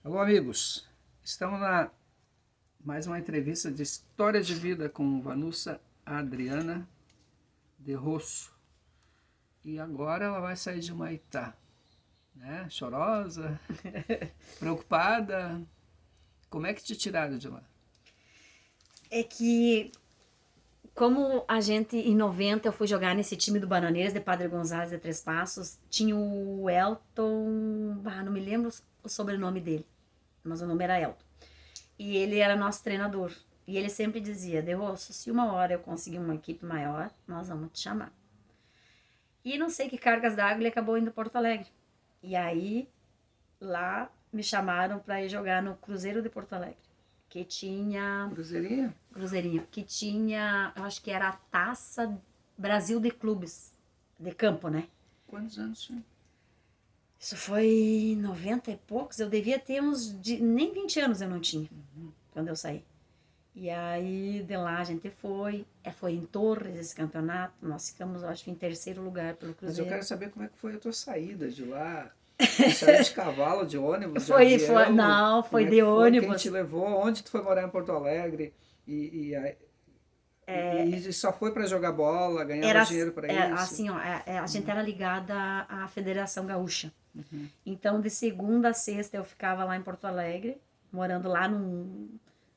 Alô, amigos. Estamos na mais uma entrevista de história de vida com Vanusa Adriana de Rosso. E agora ela vai sair de Humaitá, né? Chorosa, preocupada. Como é que te tiraram de lá? É que, como a gente, em 90, eu fui jogar nesse time do Bananeiras de Padre Gonzales de Três Passos, tinha o Elton, não me lembro o sobrenome dele, mas o nome era Elton. E ele era nosso treinador. E ele sempre dizia, De Rosso, se uma hora eu conseguir uma equipe maior, nós vamos te chamar. E não sei que cargas d'água ele acabou indo para Porto Alegre. E aí, lá, me chamaram para ir jogar no Cruzeiro de Porto Alegre, que tinha Cruzeirinho? Cruzeirinho, que tinha, eu acho que era a Taça Brasil de Clubes, de campo, né? Quantos anos tinha? Isso foi em 90 e poucos, eu devia ter nem 20 anos eu não tinha, quando eu saí. E aí, de lá a gente foi em Torres esse campeonato, nós ficamos, eu acho, em terceiro lugar pelo Mas eu Cruzeiro. quero saber como é que foi a tua saída de lá. Tu saiu de cavalo, de ônibus, de avião? Não, Como foi é que de foi? Quem te ônibus. levou? Onde tu foi morar em Porto Alegre? E só foi para jogar bola, ganhava Era dinheiro para isso? assim, ó, a gente era ligada à Federação Gaúcha. Então, de segunda a sexta, eu ficava lá em Porto Alegre, morando lá num.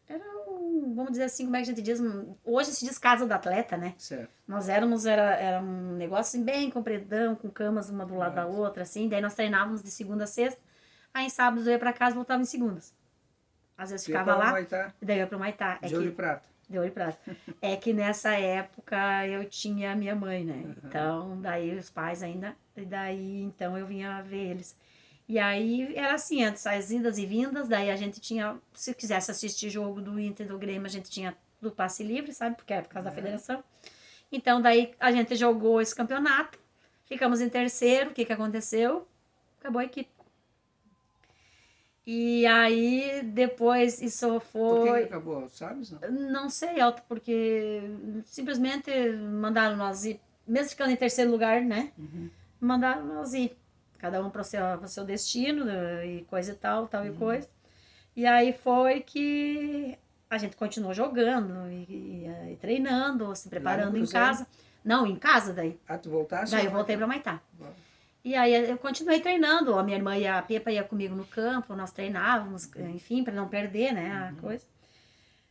Era um, vamos dizer assim, como é que a gente diz? Hoje se diz casa do atleta, né? Certo. Nós era um negócio assim, bem compridão, com camas uma do lado da Nossa. outra, assim. Daí nós treinávamos de segunda a sexta. Aí em sábados eu ia pra casa e voltava em segundas. Às vezes Tu ia ficava para lá, Humaitá, e daí eu ia pro Maitá. de ouro e prata. De ouro e prata. É que nessa época eu tinha minha mãe, né? Então, daí os pais ainda. E daí, então eu vinha ver eles. E aí era assim, antes as idas e vindas, daí a gente tinha, se quisesse assistir jogo do Inter do Grêmio, a gente tinha do passe livre, sabe? Porque era por causa da federação. Então, daí a gente jogou esse campeonato, ficamos em terceiro, o que aconteceu? Acabou a equipe. E aí, depois, isso Por que foi. acabou? Sabes, não? Não sei, Elton, porque simplesmente mandaram nós ir, mesmo ficando em terceiro lugar, né? Mandaram nós ir. Cada um para o seu destino e coisa e tal e coisa. E aí foi que a gente continuou jogando e treinando, se Lá no preparando em Cruzeiro? casa. Não, em casa daí. Ah, tu voltaste Daí ou eu voltei Humaitá? para Maitá. E aí eu continuei treinando. A minha irmã e a Pepa ia comigo no campo, nós treinávamos, enfim, para não perder, né, a coisa.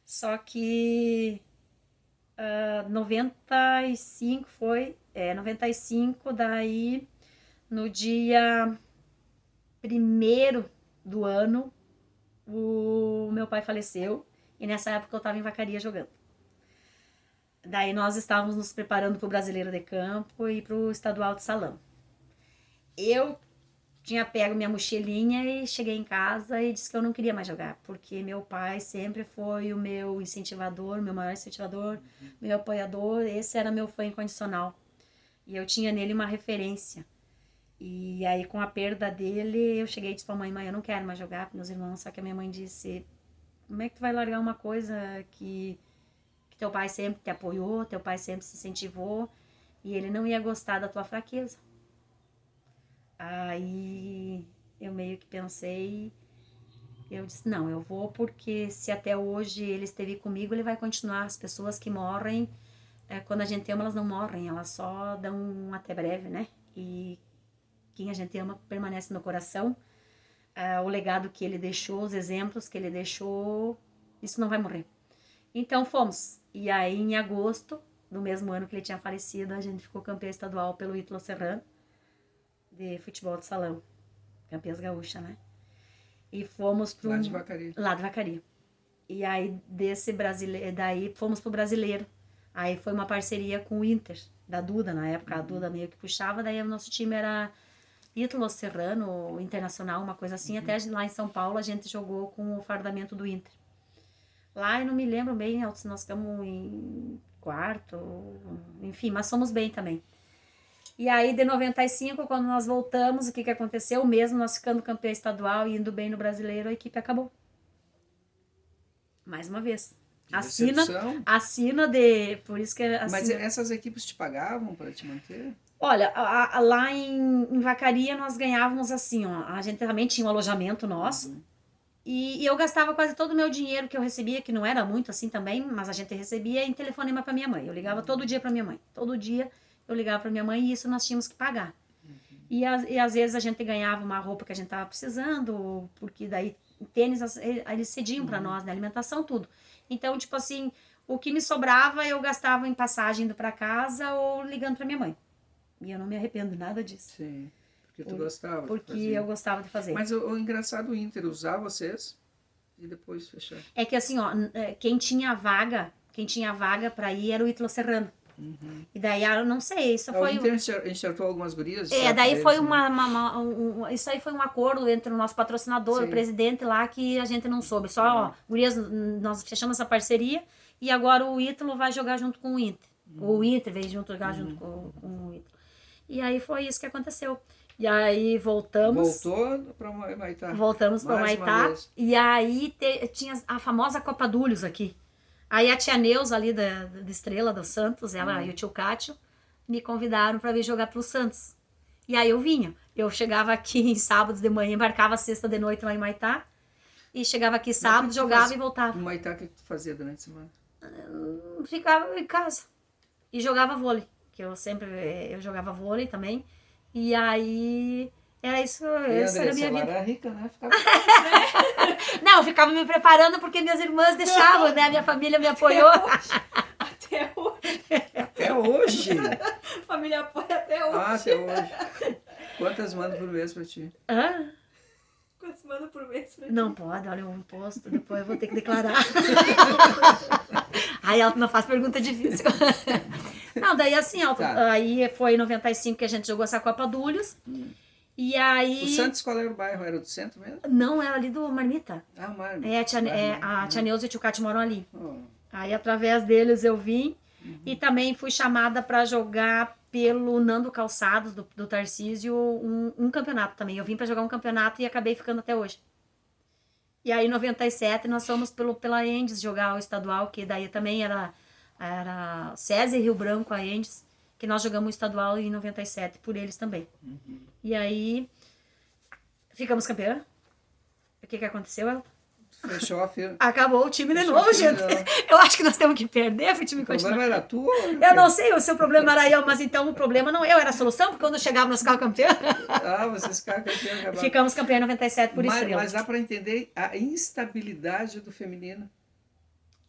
Só que 95 foi, 95, daí no dia primeiro do ano, o meu pai faleceu e nessa época eu estava em Vacaria jogando. Daí nós estávamos nos preparando para o Brasileiro de Campo e para o Estadual de Salão. Eu tinha pego minha mochilinha e cheguei em casa e disse que eu não queria mais jogar, porque meu pai sempre foi o meu incentivador, meu maior incentivador, meu apoiador, esse era meu fã incondicional. E eu tinha nele uma referência. E aí, com a perda dele, eu cheguei e disse pra mãe, eu não quero mais jogar com meus irmãos. Só que a minha mãe disse, como é que tu vai largar uma coisa que teu pai sempre te apoiou, teu pai sempre se incentivou, e ele não ia gostar da tua fraqueza? Aí eu meio que pensei, eu disse, não, eu vou porque se até hoje ele esteve comigo, ele vai continuar. As pessoas que morrem, quando a gente ama, elas não morrem, elas só dão um até breve, né? E quem a gente ama permanece no coração. O legado que ele deixou, os exemplos que ele deixou, isso não vai morrer. Então fomos. E aí em agosto, no mesmo ano que ele tinha falecido, a gente ficou campeã estadual pelo Ítalo Serrano, de futebol de salão. Campeãs gaúcha, né? E fomos para Lá um. de Vacaria. Lá de Vacaria. E aí desse brasileiro. Daí fomos pro brasileiro. Aí foi uma parceria com o Inter, da Duda, na época a Duda meio que puxava, daí o nosso time era Ítalo Serrano, Internacional, uma coisa assim. Até lá em São Paulo a gente jogou com o fardamento do Inter. Lá eu não me lembro bem, se nós ficamos em quarto, enfim, mas fomos bem também. E aí, de 95, quando nós voltamos, o que aconteceu? Mesmo nós ficando campeão estadual e indo bem no brasileiro, a equipe acabou. Mais uma vez. Que Assina, decepção. assina de. Por isso que Mas assina. essas equipes te pagavam para te manter? Olha, lá em Vacaria nós ganhávamos assim, ó. A gente também tinha um alojamento nosso. E eu gastava quase todo o meu dinheiro que eu recebia, que não era muito assim também, mas a gente recebia em telefonema para minha mãe. Eu ligava todo dia para minha mãe. Todo dia eu ligava para minha mãe e isso nós tínhamos que pagar. E às vezes a gente ganhava uma roupa que a gente tava precisando, porque daí tênis eles cediam para nós, né? Alimentação, tudo. Então, tipo assim, o que me sobrava eu gastava em passagem indo para casa ou ligando para minha mãe. E eu não me arrependo nada disso. Sim. Porque tu gostava de Porque fazer. eu gostava de fazer. Mas o engraçado, o Inter usar vocês e depois fechar. É que assim, ó, quem tinha vaga para ir era o Ítalo Serrano. E daí, eu não sei, isso O foi... Inter enxertou algumas gurias. daí deles, foi né? isso aí foi um acordo entre o nosso patrocinador, Sim. o presidente lá, que a gente não soube. Só, ó, gurias, nós fechamos essa parceria e agora o Ítalo vai jogar junto com o Inter. O Inter veio jogar junto com o Ítalo. E aí foi isso que aconteceu. E aí voltamos. Voltou para Maitá. Voltamos para Mais uma Maitá. vez. E aí tinha a famosa Copa Dúlios aqui. Aí a tia Neuza ali da Estrela do Santos, ela e o tio Cátio, me convidaram para vir jogar pro Santos. E aí eu vinha. Eu chegava aqui em sábados de manhã, embarcava sexta de noite lá em Maitá. E chegava aqui sábado, jogava e voltava. No Maitá, o que tu fazia durante a semana? Ficava em casa. E jogava vôlei. Que eu jogava vôlei também. E aí... Era isso, essa era a minha vida. Era rica, né? Ficava... Não, eu ficava me preparando porque minhas irmãs deixavam, né? Minha família me apoiou. Até hoje. Até hoje. Família apoia até hoje. Ah, até hoje. Quantas mandam por mês pra ti? Hã? Quantos mandam por mês pra ti? Não pode, olha o imposto, depois eu vou ter que declarar. Aí ela não faz pergunta difícil. Não, daí assim, Tá. aí foi em 95 que a gente jogou essa Copa Dúlios. E aí... O Santos, qual era o bairro? Era do centro mesmo? Não, era ali do Marmita. Ah, o Mar. A tia Neuza e o tio Cátia moram ali. Oh. Aí através deles eu vim. E também fui chamada para jogar pelo Nando Calçados, do Tarcísio, um campeonato também. Eu vim para jogar um campeonato e acabei ficando até hoje. E aí em 97 nós fomos pela Endes jogar o estadual, que daí também era César e Rio Branco, a Endes, que nós jogamos o estadual em 97 por eles também. E aí ficamos campeã. O que aconteceu, Elton? Fechou a fila. Acabou o time de Fechou novo, a fila, gente. não. Eu acho que nós temos que perder pro time O continuar. problema era tu? Eu não sei, o seu problema era eu, mas então o problema não eu, era a solução, porque quando chegava nós ficávamos campeã. Ah, vocês ficaram campeão. acabaram. Ficamos campeã em 97 por Estrela. Mas dá para entender a instabilidade do feminino,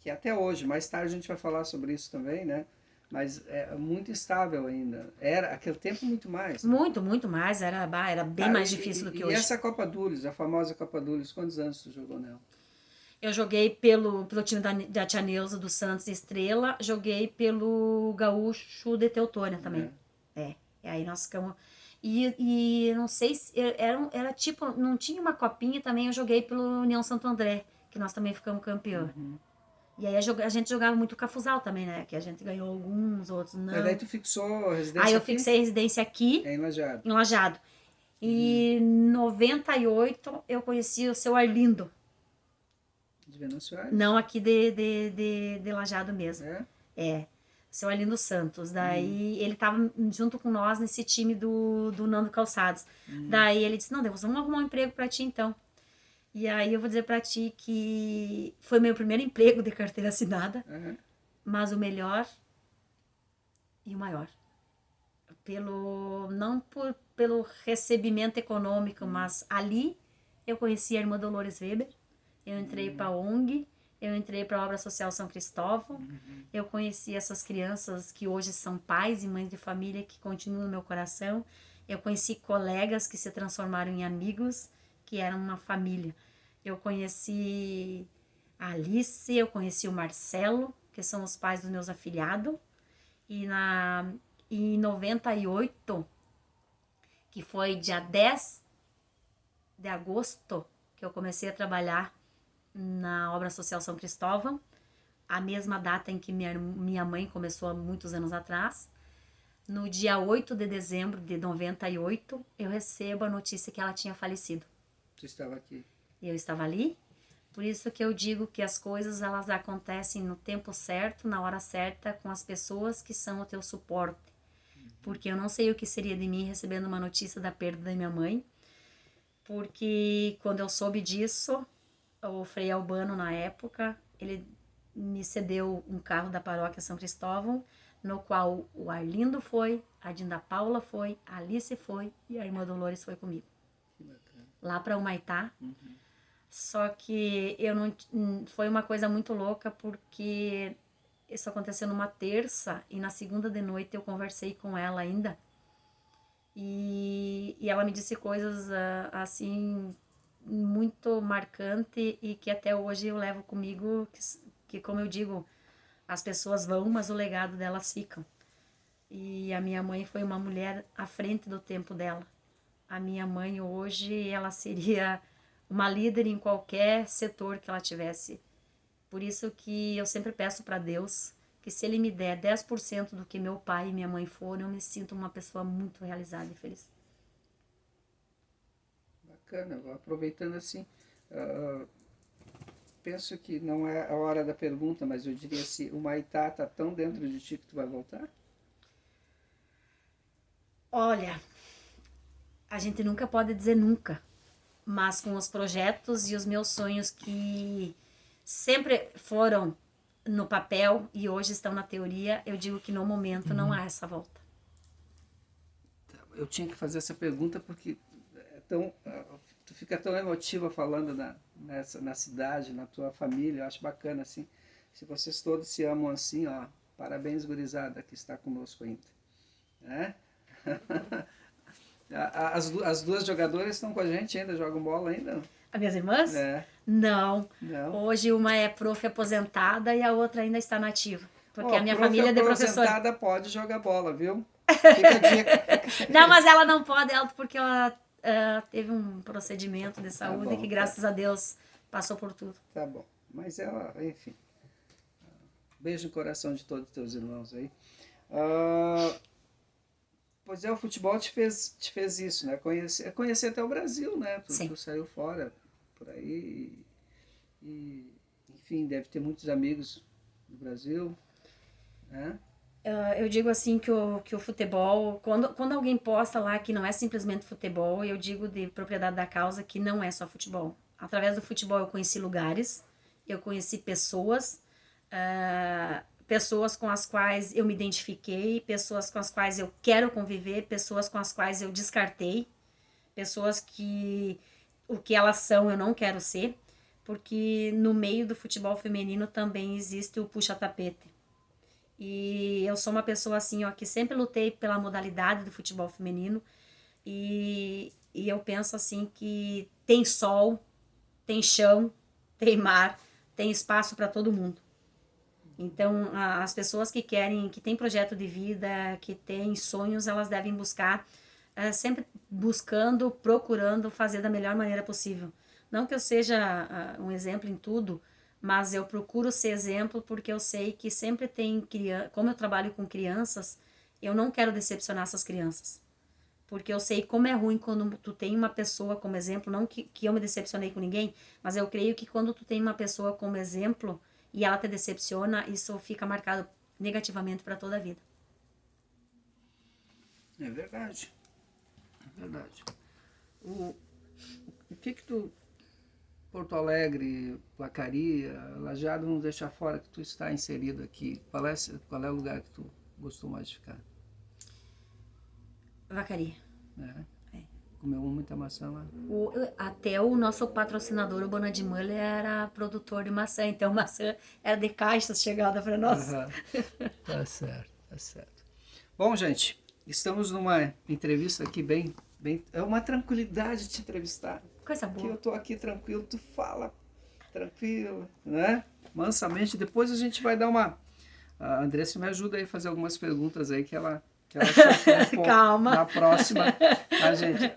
que até hoje, mais tarde a gente vai falar sobre isso também, né? Mas é muito instável ainda. Era aquele tempo muito mais. Né? Muito, muito mais, era bem mais difícil do que hoje. E essa Copa Dúlios, a famosa Copa Dúlios, quantos anos tu jogou nela? Eu joguei pelo time da tia Neuza, do Santos Estrela, joguei pelo Gaúcho de Teutônia também. E aí nós ficamos... E não sei se... Era tipo... Não tinha uma copinha também, eu joguei pelo União Santo André, que nós também ficamos campeão. E aí a gente jogava muito Cafuzal também, né? Que a gente ganhou alguns, outros não. E daí tu fixou a residência Aí eu aqui? fixei residência aqui, Em Lajeado. em Lajeado. E em 98 eu conheci o seu Arlindo. De Venâncio Aires? Não aqui de Lajeado mesmo. É? Seu Arlindo Santos. Daí ele tava junto com nós nesse time do Nando Calçados. Daí ele disse, não, Deus, vamos arrumar um emprego pra ti então. E aí eu vou dizer pra ti que foi meu primeiro emprego de carteira assinada, mas o melhor e o maior. Não pelo recebimento econômico, mas ali eu conheci a irmã Dolores Weber, eu entrei para a ONG, eu entrei para a Obra Social São Cristóvão, eu conheci essas crianças que hoje são pais e mães de família que continuam no meu coração, eu conheci colegas que se transformaram em amigos, que eram uma família. Eu conheci a Alice, eu conheci o Marcelo, que são os pais dos meus afilhados, e em 98, que foi dia 10 de agosto, que eu comecei a trabalhar na Obra Social São Cristóvão, a mesma data em que minha mãe começou há muitos anos atrás. No dia 8 de dezembro de 98, eu recebo a notícia que ela tinha falecido. Tu estava aqui. Eu estava ali, por isso que eu digo que as coisas elas acontecem no tempo certo, na hora certa, com as pessoas que são o teu suporte. Porque eu não sei o que seria de mim recebendo uma notícia da perda da minha mãe, porque quando eu soube disso, o Frei Albano, na época, ele me cedeu um carro da paróquia São Cristóvão, no qual o Arlindo foi, a Dinda Paula foi, a Alice foi e a irmã Dolores foi comigo. Que bacana. Lá para Humaitá. Uhum. Só que eu não, foi uma coisa muito louca, porque isso aconteceu numa terça e na segunda de noite eu conversei com ela ainda. E ela me disse coisas assim muito marcante e que até hoje eu levo comigo, que como eu digo, as pessoas vão, mas o legado delas ficam. E a minha mãe foi uma mulher à frente do tempo dela. A minha mãe hoje, ela seria uma líder em qualquer setor que ela tivesse. Por isso que eu sempre peço para Deus que se Ele me der 10% do que meu pai e minha mãe foram, eu me sinto uma pessoa muito realizada e feliz. Bacana, aproveitando assim, penso que não é a hora da pergunta, mas eu diria assim, o Humaitá está tão dentro de ti que tu vai voltar? Olha, a gente nunca pode dizer nunca, mas com os projetos e os meus sonhos que sempre foram no papel e hoje estão na teoria, eu digo que no momento não há essa volta. Eu tinha que fazer essa pergunta porque tu fica tão emotiva falando na cidade, na tua família, eu acho bacana assim. Se vocês todos se amam assim, ó, parabéns, gurizada, que está conosco ainda. Né? As duas jogadoras estão com a gente ainda, jogam bola ainda? As minhas irmãs? É. Não. Não. Hoje uma é prof aposentada e a outra ainda está nativa. Porque Ó, a minha família é de professora. aposentada pode jogar bola, viu? Fica a dica. Não, mas ela não pode, porque ela teve um procedimento de saúde bom, que, graças a Deus, passou por tudo. Tá bom. Mas ela, enfim. Beijo no coração de todos os teus irmãos aí. Pois é, o futebol te fez isso, né? Conhecer até o Brasil, né? Tu saiu fora por aí e, enfim, deve ter muitos amigos no Brasil, né? Eu digo assim que o futebol, quando alguém posta lá que não é simplesmente futebol, eu digo de propriedade da causa que não é só futebol. Através do futebol eu conheci lugares, eu conheci pessoas, pessoas com as quais eu me identifiquei, pessoas com as quais eu quero conviver, pessoas com as quais eu descartei, pessoas que o que elas são eu não quero ser, porque no meio do futebol feminino também existe o puxa-tapete. E eu sou uma pessoa assim, ó, que sempre lutei pela modalidade do futebol feminino e eu penso assim que tem sol, tem chão, tem mar, tem espaço para todo mundo. Então, as pessoas que querem, que têm projeto de vida, que têm sonhos, elas devem buscar, sempre buscando, procurando fazer da melhor maneira possível. Não que eu seja um exemplo em tudo, mas eu procuro ser exemplo porque eu sei que sempre tem criança, como eu trabalho com crianças, eu não quero decepcionar essas crianças. Porque eu sei como é ruim quando tu tem uma pessoa como exemplo, não que eu me decepcionei com ninguém, mas eu creio que quando tu tem uma pessoa como exemplo e ela te decepciona, isso fica marcado negativamente para toda a vida. É verdade. É verdade. O que tu... Porto Alegre, Vacaria, Lajeado, não deixar fora que tu está inserido aqui. Qual é o lugar que tu gostou mais de ficar? Vacaria. É. Comeu muita maçã lá? Até o nosso patrocinador, o Bonadimã, ele era produtor de maçã, então maçã era de caixas chegada para nós. Tá certo, tá certo. Bom, gente, estamos numa entrevista aqui bem... É uma tranquilidade te entrevistar. Coisa boa. Que eu tô aqui tranquilo, tu fala tranquilo, né? Mansamente. Depois a gente vai dar uma... A Andressa me ajuda aí a fazer algumas perguntas aí que ela sofreu um pouco. Calma. Na próxima.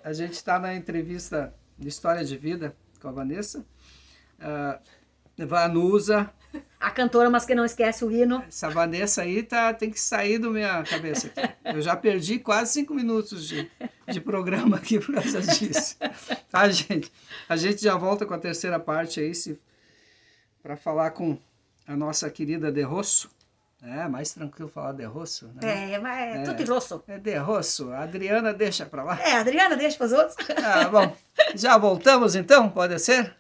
A gente está na entrevista de História de Vida com a Vanessa. Vanusa. A cantora, mas que não esquece o hino. Essa Vanessa aí tem que sair da minha cabeça aqui. Eu já perdi quase 5 minutos de programa aqui por causa disso. Tá, gente? A gente já volta com a terceira parte aí, para falar com a nossa querida De Rosso. É mais tranquilo falar De Rosso, né? Mas tudo de rosso. É De Rosso. A Adriana deixa para lá. A Adriana deixa para os outros. Bom. Já voltamos então? Pode ser?